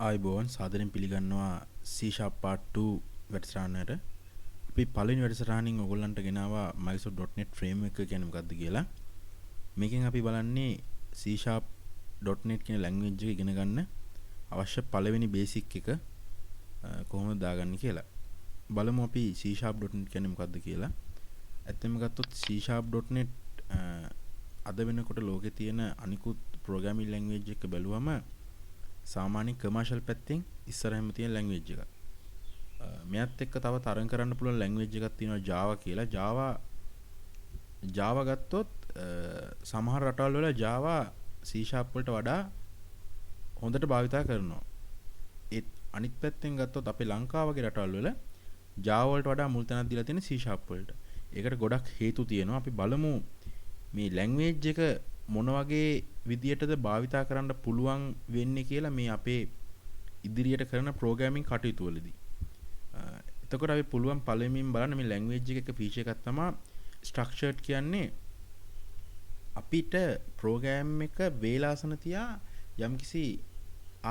ආයිබෝවන් සාදරයෙන් පිළිගන්නවා C# part 2 වැඩසටහනට. අපි පළවෙනි වැඩසටහනින් ඔයගොල්ලන්ට ගෙනාවා Microsoft.NET framework එක කියන්නේ මොකක්ද කියලා. මේකෙන් අපි බලන්නේ C#.NET කියන language එක ඉගෙන ගන්න අවශ්‍ය පළවෙනි basic එක කොහොමද දාගන්නේ කියලා. බලමු අපි C#.NET කියන්නේ මොකක්ද කියලා. ඇත්තම ගත්තොත් C#.NET අද වෙනකොට ලෝකේ තියෙන අනිකුත් programming language එක බැලුවම සාමාන්‍ය කමර්ෂල් පැත්තෙන් ඉස්සරහම තියෙන ලැන්ග්වේජ් එකක්. මෙයත් එක්ක තව තරඟ කරන්න පුළුවන් ලැන්ග්වේජ් එකක් තියෙනවා Java කියලා. Java ගත්තොත් සමහර රටවල් වල Java C# වලට වඩා හොඳට භාවිතා කරනවා. ඒත් අනිත් පැත්තෙන් ගත්තොත් අපේ ලංකාව වගේ රටවල් වල Java වලට වඩා මුල් තැනක් දීලා තියෙන C# වලට. ඒකට ගොඩක් හේතු තියෙනවා. අපි බලමු මේ ලැන්ග්වේජ් එක මොන වගේ විදියටද භාවිතා කරන්න පුළුවන් වෙන්නේ කියලා මේ අපේ ඉදිරියට කරන ප්‍රෝග්‍රෑමින් කටයුතු වලදී. එතකොට අපි පුළුවන් පළවෙනිම බලන්න මේ ලැන්ග්වේජ් එකක ෆීචර් එකක් තමයි ස්ට්‍රක්චර්ඩ් කියන්නේ අපිට ප්‍රෝග්‍රෑම් එක වේලාසන තියා යම්කිසි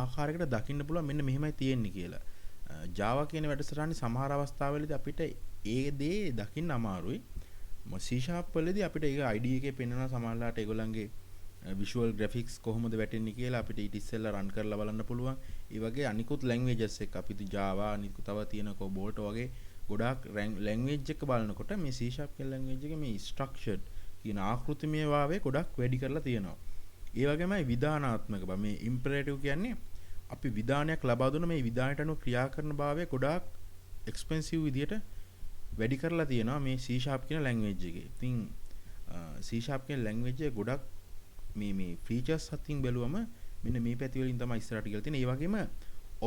ආකාරයකට දකින්න පුළුවන් මෙන්න මෙහෙමයි තියෙන්නේ කියලා. Java කියන වැඩසටහනේ සමහර අවස්ථාවලදී අපිට ඒ දේ දකින්න අමාරුයි. C# වලදී අපිට ඒක IDE එකේ පෙන්වන සමහරලාට ඒගොල්ලන්ගේ visual graphics කොහොමද වැටෙන්නේ කියලා අපිට ඊට ඉස්සෙල්ලා run කරලා බලන්න පුළුවන්. ඒ වගේ අනිකුත් languages එක අපිට Java අනිකුත් තව තියෙන Cobalt වගේ ගොඩාක් language එක බලනකොට මේ C# කියන language එකේ මේ structured කියන ආකෘතිමය භාවය ගොඩක් වැඩි කරලා තියෙනවා. ඒ වගේමයි විධානාත්මක බව මේ imperative කියන්නේ අපි විධානයක් ලබා දුන්න මේ විධානයට අනුව ක්‍රියා කරන භාවය ගොඩාක් expensive විදියට වැඩි කරලා තියෙනවා මේ C# කියන language එකේ. ඉතින් C# කියන language එක ගොඩක් මේ features අතින් බැලුවම මෙන්න මේ පැති වලින් තමයි ඉස්සරහට ගිහලා තියෙන්නේ. ඒ වගේම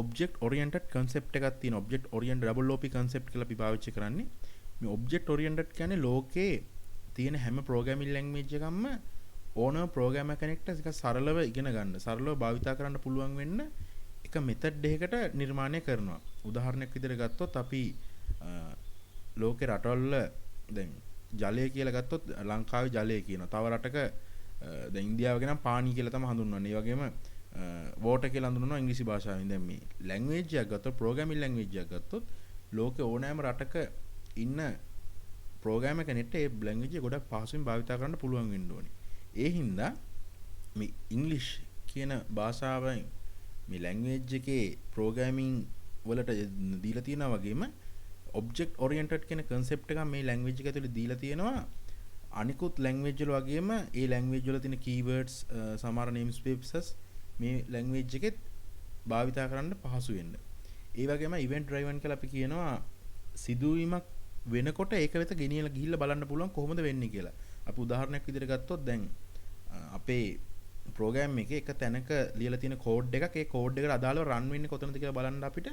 object oriented concept එකක් තියෙනවා. object oriented double OP concept කියලා අපි පාවිච්චි කරන්නේ. මේ object oriented කියන්නේ ලෝකේ තියෙන හැම programming language එකක්ම ඕනම programmer කෙනෙක්ට ඒක සරලව ඉගෙන ගන්න, සරලව භාවිතා කරන්න පුළුවන් වෙන්න එක method එකකට නිර්මාණය කරනවා. උදාහරණයක් විදිහට ගත්තොත් අපි ලෝකේ රටවල දැන් ජලය කියලා ගත්තොත් ලංකාවේ ජලය කියනවා. තව රටක දැන් ඉන්දියාව ගැන පානි කියලා තමයි හඳුන්වන්නේ. ඒ වගේම වෝටර් කියලා හඳුන්වනවා ඉංග්‍රීසි භාෂාවෙන්. දැන් මේ ලැන්ග්වේජ් එකක් ගත්තොත් ප්‍රෝග්‍රෑමින් ලැන්ග්වේජ් එකක් ගත්තොත් ලෝකේ ඕනෑම රටක ඉන්න ප්‍රෝග්‍රෑමර් කෙනෙක්ට ඒ ලැන්ග්වේජ් එක ගොඩක් පහසුවෙන් භාවිත කරන්න පුළුවන් වෙන්න ඕනේ. ඒ හින්දා මේ ඉංග්‍රීසි කියන භාෂාවෙන් මේ ලැන්ග්වේජ් එකේ ප්‍රෝග්‍රෑමින් වලට දීලා තියෙනවා වගේම object oriented කියන concept එක මේ language එක ඇතුලේ දීලා තියෙනවා. අනිකුත් language වල වගේම ඒ language වල තියෙන keywords සමහර namespaces මේ language එකෙත් භාවිතා කරන්න පහසු වෙන්න. ඒ වගේම event driven කියලා අපි කියනවා සිදුවීමක් වෙනකොට ඒක වෙත ගෙනියලා ගිහිල්ලා බලන්න පුළුවන් කොහොමද වෙන්නේ කියලා. අපි උදාහරණයක් විදිහට ගත්තොත් දැන් අපේ program එකේ එක තැනක ලියලා තියෙන code එකක් ඒ code එකට අදාළව run වෙන්නේ කොතනද කියලා බලන්න අපිට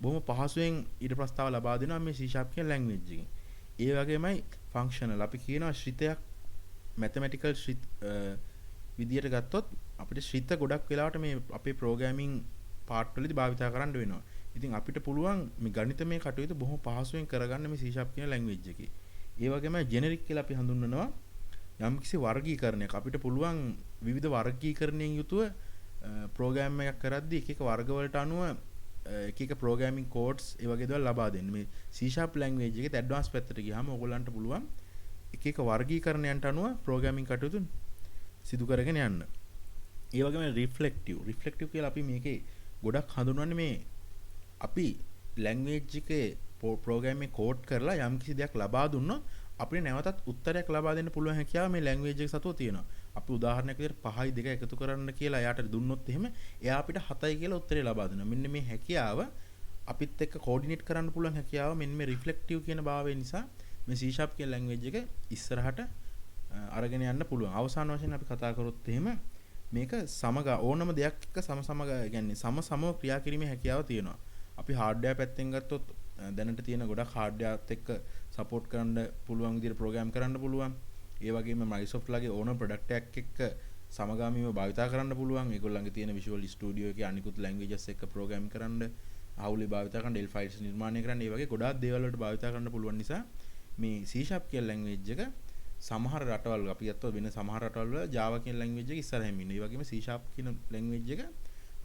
බොහොම පහසුවෙන් ඊට ප්‍රස්තාව ලබා දෙනවා මේ C# කියන language එකෙන්. ඒ වගේමයි functional අපි කියනවා ශ්‍රිතයක් mathematical ශ්‍රිත විදියට ගත්තොත් අපිට ශ්‍රිත ගොඩක් වෙලාවට මේ අපේ programming part වලදී භාවිතා කරන්න වෙනවා. ඉතින් අපිට පුළුවන් මේ ගණිතමය කටයුතු බොහොම පහසුවෙන් කරගන්න මේ C# කියන language එකේ. ඒ වගේමයි generic කියලා අපි හඳුන්වනවා යම්කිසි වර්ගීකරණයක්. අපිට පුළුවන් විවිධ වර්ගීකරණයෙන් යුතුව program එකක් කරද්දී එක එක වර්ග වලට අනුව එක එක programming codes ඒ වගේ දේවල් ලබා දෙන්න. මේ C# language එකේ advanced පැත්තට ගියාම ඕගොල්ලන්ට පුළුවන් එක එක වර්ගීකරණයන්ට අනුව programming කටයුතු සිදු කරගෙන යන්න. ඒ වගේම reflective කියලා අපි මේකේ ගොඩක් හඳුන්වන්නේ මේ අපි language එකේ programming code කරලා යම්කිසි දෙයක් ලබා දුන්නොත් අපිට නැවතත් උත්තරයක් ලබා දෙන්න පුළුවන් හැකියාව මේ language එක සතුව තියෙනවා. අපි උදාහරණයක් විදිහට 5යි 2 එකතු කරන්න කියලා එයාට දුන්නොත් එහෙම එයා අපිට 7යි කියලා උත්තරේ ලබා දෙනවා. මෙන්න මේ හැකියාව අපිත් එක්ක කෝඩිනේට් කරන්න පුළුවන් හැකියාව මෙන්න මේ රිෆ්ලෙක්ටිව් කියන භාවය නිසා මේ C# කියන ලැන්ග්වේජ් එක ඉස්සරහට අරගෙන යන්න පුළුවන්. අවසාන වශයෙන් අපි කතා කරොත් එහෙම මේක සමග ඕනම දෙයක් එක්ක සමසමග කියන්නේ සමසමව ක්‍රියා කිරීමේ හැකියාව තියෙනවා. අපි හાર્ඩ්වෙයාර් පැත්තෙන් ගත්තොත් දැනට තියෙන ගොඩක් හાર્ඩ්වෙයාර්ත් එක්ක සපෝට් කරන්න පුළුවන් විදිහට ප්‍රෝග්‍රෑම් කරන්න පුළුවන්. ඒ වගේම Microsoft ලගේ ඕනම ප්‍රොඩක්ට් එකක් එක්ක සමගාමීව භාවිතා කරන්න පුළුවන්. ඒගොල්ලන්ගේ තියෙන Visual Studio එකේ අනිකුත් languages එක්ක ප්‍රෝග්‍රෑම් කරන්න, ආවුලේ භාවිතා කරන්න, Delphi files නිර්මාණය කරන්න, ඒ වගේ ගොඩාක් දේවල් වලට භාවිතා කරන්න පුළුවන් නිසා මේ C# කියන language එක සමහර රටවල් අපි ගත්තොත් වෙන සමහර රටවල් වල Java කියන language එක ඉස්සරහින් ඉන්නවා. ඒ වගේම C# කියන language එක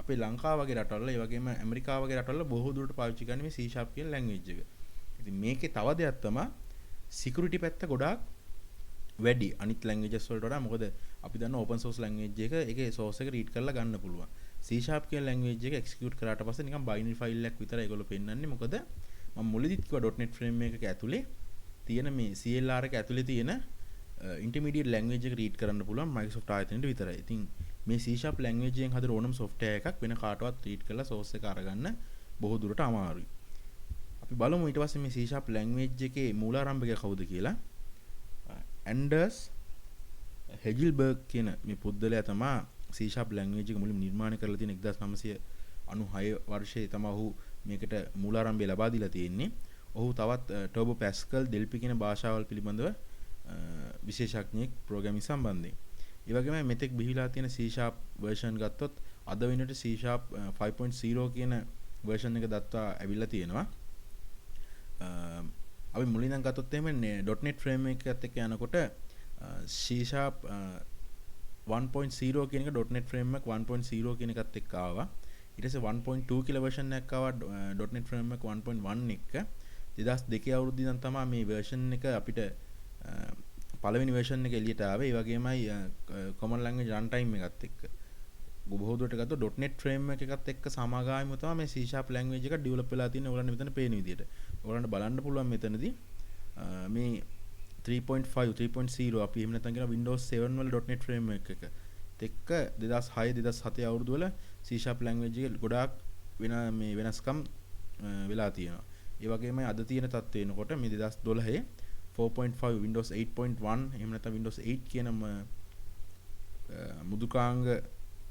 අපේ ලංකාව වගේ රටවල ඒ වගේම ඇමරිකාව වගේ රටවල බොහෝ දුරට පාවිච්චි කරන්නේ මේ C# කියන ලැන්ග්වේජ් එක. ඉතින් මේකේ තව දෙයක් තමයි සිකියුරිටි පැත්ත ගොඩාක් වැඩි අනිත් ලැන්ග්වේජස් වලට වඩා. මොකද අපි දන්න ඕපන් සෝස් ලැන්ග්වේජ් එක ඒකේ සෝස් එක රීඩ් කරලා ගන්න පුළුවන්. C# කියන ලැන්ග්වේජ් එක එක්සිකියුට් කරාට පස්සේ නිකන් බයිනරි ෆයිල් එකක් විතරයි ඒගොල්ලෝ පෙන්නන්නේ. මොකද මම මුලදීත් කිව්වා .NET framework එක ඇතුලේ තියෙන මේ CLR එක ඇතුලේ තියෙන ඉන්ටර්මීඩියට් ලැන්ග්වේජ් එක රීඩ් කරන්න පුළුවන් Microsoft ආයතනෙට විතරයි. ඉතින් මේ C# ලැන්ග්වේජ් එකෙන් හදන ඕනම software එකක් වෙන කාටවත් රීඩ් කරලා source එක අරගන්න බොහෝ දුරට අමාරුයි. අපි බලමු ඊට පස්සේ මේ C# ලැන්ග්වේජ් එකේ මූලාරම්භකයා කවුද කියලා. ඇන්ඩර්ස් හෙජිල්බර්ග් කියන මේ පුද්ගලයා තමයි C# ලැන්ග්වේජ් එක මුලින්ම නිර්මාණය කරලා තියෙන 1996 වර්ෂයේ තමයි ඔහු මේකට මූලාරම්භය ලබා දීලා තියෙන්නේ. ඔහු තවත් ටර්බෝ පැස්කල් දෙල්පි කියන භාෂාවල් පිළිබඳව විශේෂඥයෙක් ප්‍රෝග්‍රෑමින් සම්බන්ධයෙන්. ඒ වගේම මෙතෙක් බිහිලා තියෙන C# version ගත්තොත් අද වෙනට C# 5.0 කියන version එක දක්වා ඇවිල්ලා තියෙනවා. අපි මුලින් නම් ගත්තොත් එහෙම .NET framework එකත් එක්ක යනකොට C# 1.0 කියන එක .NET framework 1.0 කියන එකත් එක්ක ආවා. ඊට පස්සේ 1.2 කියලා version එකක් ආවා .NET framework 1.1 එක. 2002 අවුරුද්දේ ඉඳන් තමයි මේ version එක අපිට පළවෙනි version එක එළියට ආවේ. ඒ වගේමයි common language runtime එකත් එක්ක. බොහෝ දුරට ගත්තොත් .NET framework එකත් එක්ක සමගාමීව තමයි මේ C# language එක develop වෙලා තියෙන්නේ. ඔයගොල්ලන්ට මෙතන පේන විදිහට. ඔයගොල්ලන්ට බලන්න පුළුවන් මෙතනදී මේ 3.5 3.0 අපි එහෙම නැත්නම් කියන Windows 7 වල .NET framework එක එක්ක 2006 2007 අවුරුදු වල C# language එක ගොඩාක් වෙනස්කම් වෙලා තියෙනවා. ඒ වගේම අද තියෙන තත්ත්වය එනකොට මේ 2012 4.5 Windows 8.1 එහෙම නැත්නම් Windows 8 කියන මුදුකාංග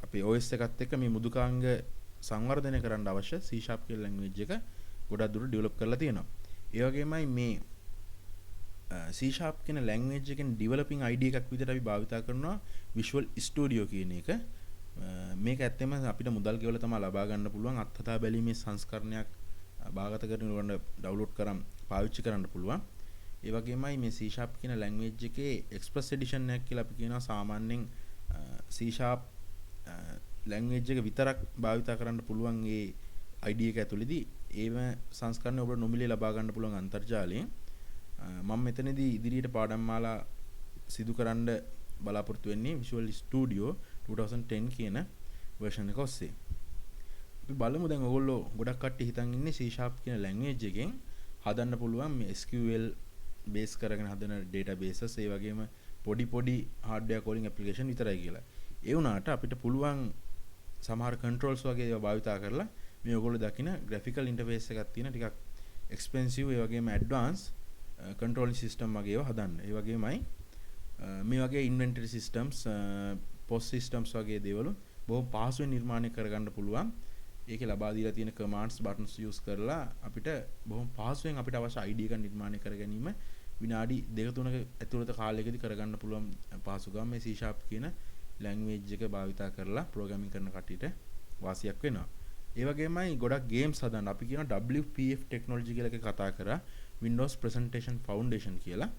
අපේ OS එකත් එක්ක මේ මුදුකාංග සංවර්ධනය කරන්න අවශ්‍ය C# කියන language එක ගොඩක් දුරට develop කරලා තියෙනවා. ඒ වගේමයි මේ C# කියන language එකෙන් developing idea එකක් විදිහට අපි භාවිතා කරනවා Visual Studio කියන එක. මේක ඇත්තෙම අපිට මුදල් ගෙවලා තමයි ලබා ගන්න පුළුවන්. අත්හදා බැලීමේ සංස්කරණයක් භාගත කරගෙන උගන්න ඩවුන්ලෝඩ් කරන් පාවිච්චි කරන්න පුළුවන්. ඒ වගේමයි මේ C# කියන language එකේ Express Edition එකක් කියලා අපි කියනවා. සාමාන්‍යයෙන් C# language එක විතරක් භාවිතා කරන්න පුළුවන් ඒ idea එක ඇතුළේදී ඒව සංස්කරණය ඔබට නොමිලේ ලබා ගන්න පුළුවන් අන්තර්ජාලයෙන්. මම මෙතනදී ඉදිරියට පාඩම් මාලා සිදු කරන්න බලාපොරොත්තු වෙන්නේ Visual Studio 2010 කියන version එක ඔස්සේ. අපි බලමු දැන් ඔයගොල්ලෝ ගොඩක් කට්ටිය හිතන් ඉන්නේ C# කියන language එකෙන් හදන්න පුළුවන් මේ SQL base කරගෙන හදන databases ඒ වගේම පොඩි hardware calling application විතරයි කියලා. ඒ වුණාට අපිට පුළුවන් සමහර controls වගේ ඒවා භාවිතා කරලා මේ ඔයගොල්ලෝ දකින graphical interface එකක් තියෙන ටිකක් expensive ඒ වගේම advanced controlling system වගේ ඒවා හදන්න. ඒ වගේමයි මේ වගේ inventory systems post systems වගේ දේවල් බොහොම පහසුවෙන් නිර්මාණය කරගන්න පුළුවන්. ඒකේ ලබා දීලා තියෙන commands buttons use කරලා අපිට බොහොම පහසුවෙන් අපිට අවශ්‍ය idea එකක් නිර්මාණය කර ගැනීම විනාඩි 2-3ක ඇතුළත කාලයකදී කරගන්න පුළුවන් පහසුකම් මේ C# කියන language එක භාවිතා කරලා programming කරන කට්ටියට වාසියක් වෙනවා. ඒ වගේමයි ගොඩක් games හදන්න අපි කියන WPF technology කියලා එක කතා කරා Windows Presentation Foundation කියලා.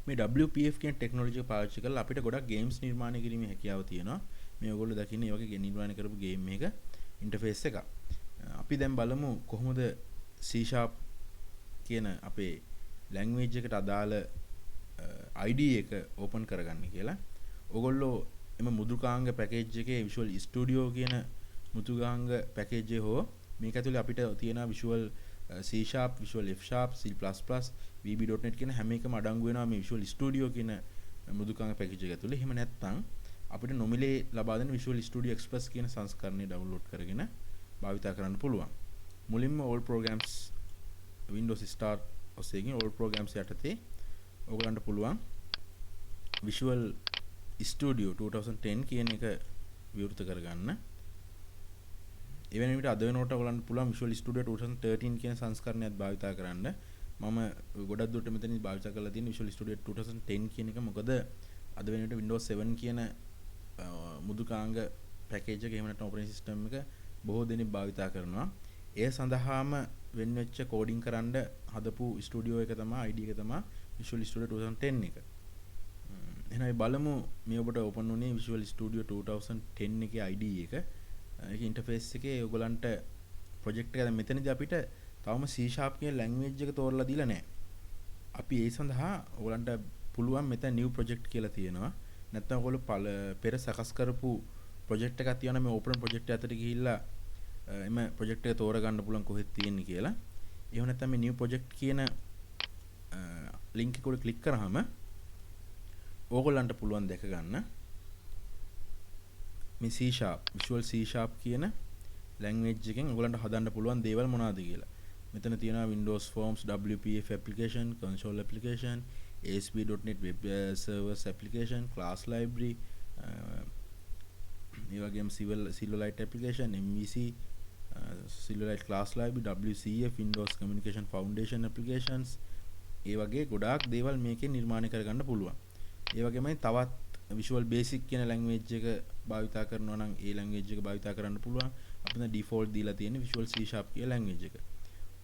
මේ WPF කියන ටෙක්නොලොජි එක පාවිච්චි කරලා අපිට ගොඩක් ගේම්ස් නිර්මාණය කිරීමේ හැකියාව තියෙනවා. මේ ඔයගොල්ලෝ දකින්නේ මේ වගේ නිර්මාණය කරපු ගේම් එක ඉන්ටර්ෆේස් එක. අපි දැන් බලමු කොහොමද C# කියන අපේ ලැන්ග්වේජ් එකට අදාළ ID එක ඕපන් කරගන්නේ කියලා. ඔයගොල්ලෝ එම මුදුකාංග පැකේජ් එකේ Visual Studio කියන මුදුකාංග පැකේජ් එක හෝ මේක ඇතුලේ අපිට තියෙන Visual C#, Visual F#, C++, VB.NET කියන හැම එකම අඩංගු වෙනවා මේ Visual Studio කියන මෘදුකාංග පැකේජ් එක ඇතුලේ. එහෙම නැත්නම් අපිට නොමිලේ ලබා දෙන Visual Studio Express කියන සංස්කරණය ඩවුන්ලෝඩ් කරගෙන භාවිතා කරන්න පුළුවන්. මුලින්ම all programs Windows Start ඔස්සේ ගිහින් all programs යටතේ ඔයගලන්ට පුළුවන් Visual Studio 2010 කියන එක විවෘත කරගන්න. එවැනි විට අද වෙනකොට ඔයගලන්ට පුළුවන් Visual Studio 2013 කියන සංස්කරණයත් භාවිතා කරන්න. මම ගොඩක් දුරට මෙතනදී භාවිතා කරලා තියෙන Visual Studio 2010 කියන එක. මොකද අද වෙනකොට Windows 7 කියන මුදුකාංග පැකේජ් එක එහෙම නැත්නම් ඔපරේටින් සිස්ටම් එක බොහෝ දෙනෙක් භාවිතා කරනවා. ඒ සඳහාම වෙන වෙච්ච කෝඩින් කරන්න හදපු ස්ටුඩියෝ එක තමයි ID එක තමයි Visual Studio 2010 එක. එහෙනම් බලමු මේ ඔබට ඕපන් වුණේ Visual Studio 2010 එකේ ID එක. ඒක ඉන්ටර්ෆේස් එකේ ඔයගලන්ට ප්‍රොජෙක්ට් එක දැන් මෙතනදී අපිට තවම C# කියන ලැන්ග්වේජ් එක තෝරලා දීලා නැහැ. අපි ඒ සඳහා ඔයගලන්ට පුළුවන් මෙතන new project කියලා තියෙනවා. නැත්නම් ඔයගොල්ලෝ පෙර සකස් කරපු ප්‍රොජෙක්ට් එකක් තියෙනවා මේ open project ඇතුළට ගිහිල්ලා එම ප්‍රොජෙක්ට් එක තෝරගන්න පුළුවන් කොහෙද තියෙන්නේ කියලා. එහෙම නැත්නම් මේ new project කියන link එක උඩ ක්ලික් කරාම ඕගොල්ලන්ට පුළුවන් දැක ගන්න මේ C# Visual C# කියන language එකෙන් ඔයගොල්ලන්ට හදන්න පුළුවන් දේවල් මොනවද කියලා. මෙතන තියෙනවා Windows Forms, WPF application, console application, ASP.NET web servers application, class library, ඒ වගේම Silverlight application, MVC, Silverlight class library, WCF, Windows Communication Foundation applications, ඒ වගේ ගොඩාක් දේවල් මේකෙන් නිර්මාණය කරගන්න පුළුවන්. ඒ වගේමයි තවත් Visual Basic කියන language එක භාවිතා කරනවා නම් ඒ language එක භාවිතා කරන්න පුළුවන්. අපි දැන් default දීලා තියෙන්නේ Visual C# කියන language එක.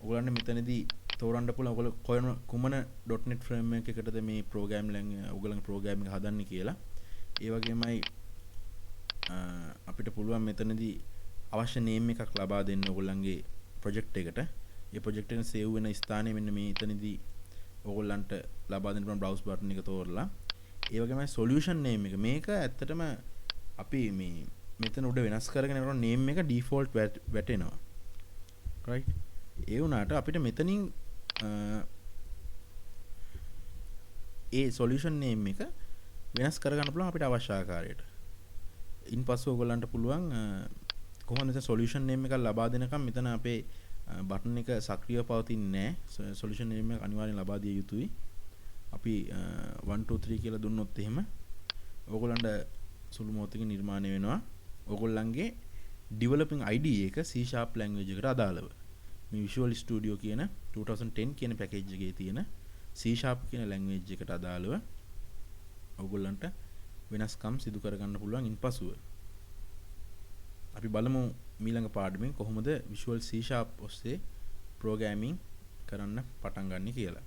ඔයගොල්ලන්ට මෙතනදී තෝරන්න පුළුවන් ඔයගොල්ලෝ කුමන .NET framework එකකටද මේ program ඔයගොල්ලන්ගේ program එක හදන්නේ කියලා. ඒ වගේමයි අපිට පුළුවන් මෙතනදී අවශ්‍ය name එකක් ලබා දෙන්න ඔයගොල්ලන්ගේ project එකට. ඒ project එක save වෙන ස්ථානය මෙන්න මේ එතනදී ඔයගොල්ලන්ට ලබා දෙන්න පුළුවන් browse button එක තෝරලා. ඒ වගේමයි solution name එක. මේක ඇත්තටම අපි මේ මෙතන උඩ වෙනස් කරගෙන යනකොට name එක default වැටෙනවා. right? ඒ වුණාට අපිට මෙතනින් ඒ solution name එක වෙනස් කරගන්න පුළුවන් අපිට අවශ්‍ය ආකාරයට. ඉන්පස්සේ ඔයගොල්ලන්ට පුළුවන් කොහොමද මේ solution name එක ලබා දෙනකම් මෙතන අපේ බටන් එක සක්‍රියව පවතින්නේ නැහැ. solution name එක අනිවාර්යෙන් ලබා දිය යුතුයි. අපි 1 2 3 කියලා දුන්නොත් එහෙම ඔයගොල්ලන්ට සුළු මොහොතකින් නිර්මාණය වෙනවා. ඔයගොල්ලන්ගේ developing ID එක C# language එකට අදාළව. මේ Visual Studio කියන 2010 කියන පැකේජ් එකේ තියෙන C# කියන language එකට අදාළව ඔයගොල්ලන්ට වෙනස්කම් සිදු කරගන්න පුළුවන් ඉන්පසුව. අපි බලමු ඊළඟ පාඩමෙන් කොහොමද Visual C# ඔස්සේ programming කරන්න පටන් ගන්න කියලා.